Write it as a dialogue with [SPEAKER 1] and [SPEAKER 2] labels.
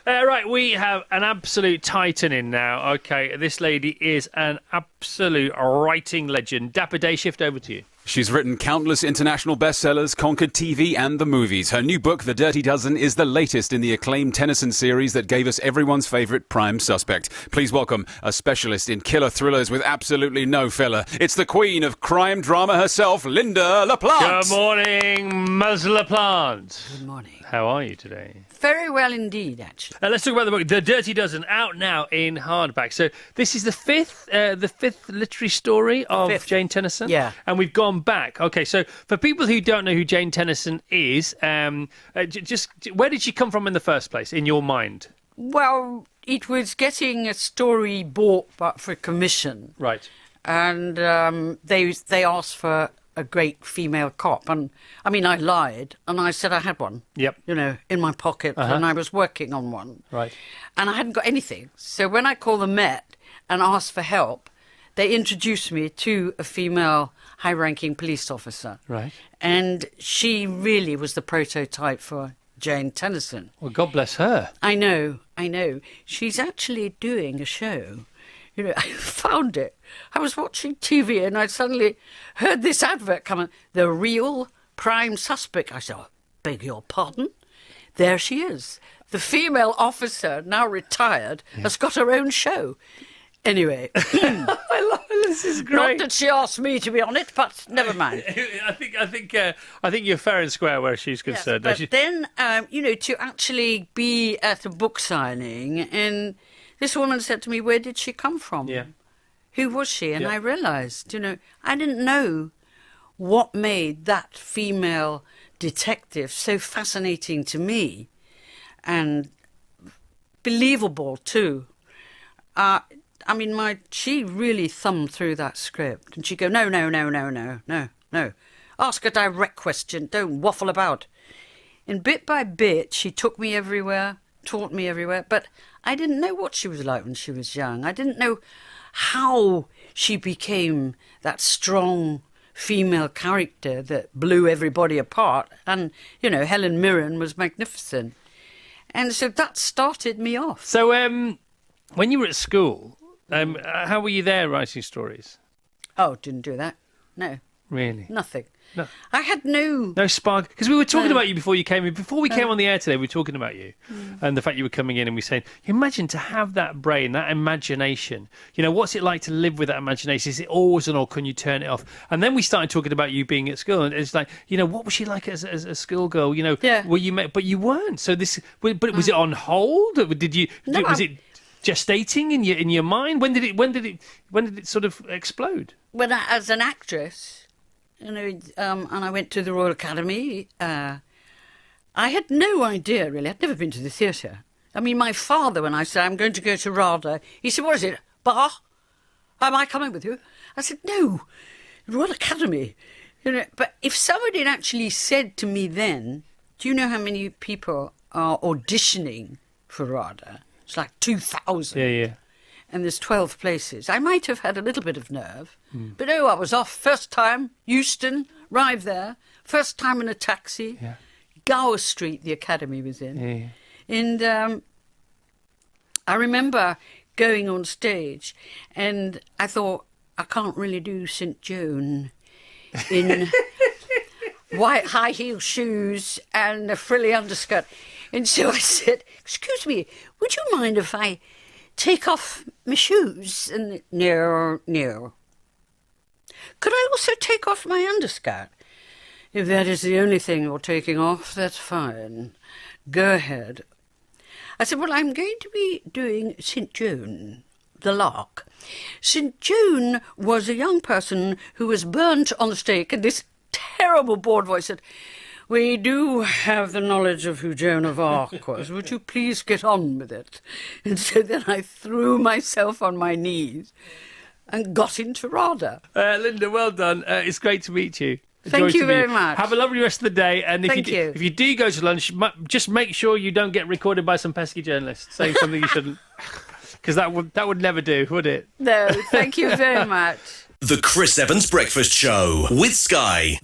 [SPEAKER 1] Right, we have an absolute titan in now. Okay, this lady is an absolute writing legend. Dapper Day, shift over to you.
[SPEAKER 2] She's written countless international bestsellers, conquered TV and the movies. Her new book, The Dirty Dozen, is the latest in the acclaimed Tennyson series that gave us everyone's favourite prime suspect. Please welcome a specialist in killer thrillers with absolutely no filler. It's the queen of crime drama herself, Lynda La Plante.
[SPEAKER 1] Good morning, Ms. La Plante.
[SPEAKER 3] Good morning.
[SPEAKER 1] How are you today?
[SPEAKER 3] Very well indeed, actually.
[SPEAKER 1] Let's talk about the book, The Dirty Dozen, out now in hardback. So this is the fifth literary story of Jane Tennyson.
[SPEAKER 3] Yeah.
[SPEAKER 1] And we've gone back. Okay, so for people who don't know who Jane Tennyson is, just where did she come from in the first place, in your mind?
[SPEAKER 3] Well, it was getting a story bought but for commission.
[SPEAKER 1] Right.
[SPEAKER 3] And they asked for a great female cop. And, I mean, I lied, and I said I had one.
[SPEAKER 1] Yep.
[SPEAKER 3] You know, in my pocket, and I was working on one.
[SPEAKER 1] Right.
[SPEAKER 3] And I hadn't got anything. So when I called the Met and asked for help, they introduced me to a female high-ranking police officer.
[SPEAKER 1] Right.
[SPEAKER 3] And she really was the prototype for Jane Tennyson.
[SPEAKER 1] Well, God bless her.
[SPEAKER 3] I know. She's actually doing a show. You know, I found it. I was watching TV and I suddenly heard this advert come on. The real prime suspect. I said, beg your pardon? There she is. The female officer, now retired, has got her own show. Anyway.
[SPEAKER 1] I love it. This is great.
[SPEAKER 3] Not that she asked me to be on it, but never mind.
[SPEAKER 1] I think you're fair and square where she's concerned.
[SPEAKER 3] Yes, but then, you know, to actually be at a book signing, and this woman said to me, where did she come from?
[SPEAKER 1] Yeah.
[SPEAKER 3] Who was she? And
[SPEAKER 1] Yeah.
[SPEAKER 3] I realised, you know, I didn't know what made that female detective so fascinating to me and believable too. I mean, she really thumbed through that script, and she'd go, no. Ask a direct question. Don't waffle about. And bit by bit, she took me everywhere, taught me everywhere. But I didn't know what she was like when she was young. I didn't know how she became that strong female character that blew everybody apart. And, you know, Helen Mirren was magnificent. And so that started me off.
[SPEAKER 1] So when you were at school, how were you there writing stories?
[SPEAKER 3] Oh, didn't do that. No.
[SPEAKER 1] Really?
[SPEAKER 3] Nothing.
[SPEAKER 1] No.
[SPEAKER 3] I had no
[SPEAKER 1] spark. Because we were talking about you before you came in. Before we came on the air today, we were talking about you and the fact you were coming in, and we were saying, imagine to have that brain, that imagination. You know, what's it like to live with that imagination? Is it always on, or can you turn it off? And then we started talking about you being at school, and it's like, you know, what was she like as a schoolgirl? You know, were you but you weren't. So but was it on hold? Did you?
[SPEAKER 3] No,
[SPEAKER 1] was it gestating in your mind? When did it sort of explode?
[SPEAKER 3] When as an actress. You know, and I went to the Royal Academy. I had no idea, really. I'd never been to the theatre. I mean, my father, when I said, I'm going to go to RADA, he said, what is it, bar? Am I coming with you? I said, no, Royal Academy. You know, but if somebody had actually said to me then, do you know how many people are auditioning for RADA? It's like 2,000.
[SPEAKER 1] Yeah.
[SPEAKER 3] And there's 12 places. I might have had a little bit of nerve, but I was off. First time, Euston, arrived there. First time in a taxi.
[SPEAKER 1] Yeah.
[SPEAKER 3] Gower Street, the academy was in.
[SPEAKER 1] Yeah.
[SPEAKER 3] And I remember going on stage, and I thought, I can't really do St. Joan in white high heel shoes and a frilly underskirt. And so I said, excuse me, would you mind if I take off my shoes? And no. Could I also take off my underskirt? If that is the only thing you're taking off, that's fine. Go ahead. I said, well, I'm going to be doing St. Joan, the Lark. St. Joan was a young person who was burnt on the stake, and this terrible bored voice said, we do have the knowledge of who Joan of Arc was. Would you please get on with it? And so then I threw myself on my knees and got into RADA.
[SPEAKER 1] Lynda, well done. It's great to meet you.
[SPEAKER 3] Thank you very much.
[SPEAKER 1] Have a lovely rest of the day. And
[SPEAKER 3] Thank you.
[SPEAKER 1] If you do go to lunch, just make sure you don't get recorded by some pesky journalist saying something you shouldn't. Because that would never do, would it?
[SPEAKER 3] No, thank you very much.
[SPEAKER 4] The Chris Evans Breakfast Show with Sky.